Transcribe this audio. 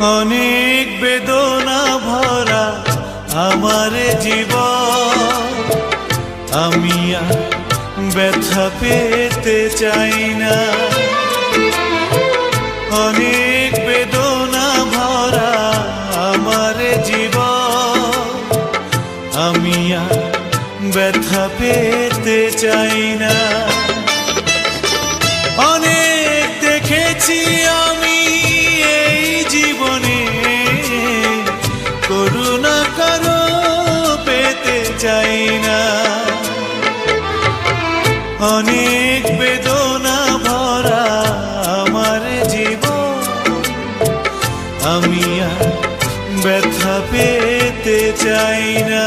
অনেক বেদনা ভরা আমার জীবন, আমি আর ব্যথা পেতে চাই না। অনেক বেদনা ভরা আমার জীবন, আমি আর ব্যথা পেতে চাই না। অনেক দেখেছি আমি এই জীবনে, করুণা কারো পেতে চাই না। অনেক বেদনা ভরা আমার জীবন, আমি আর ব্যথা পেতে চাই না।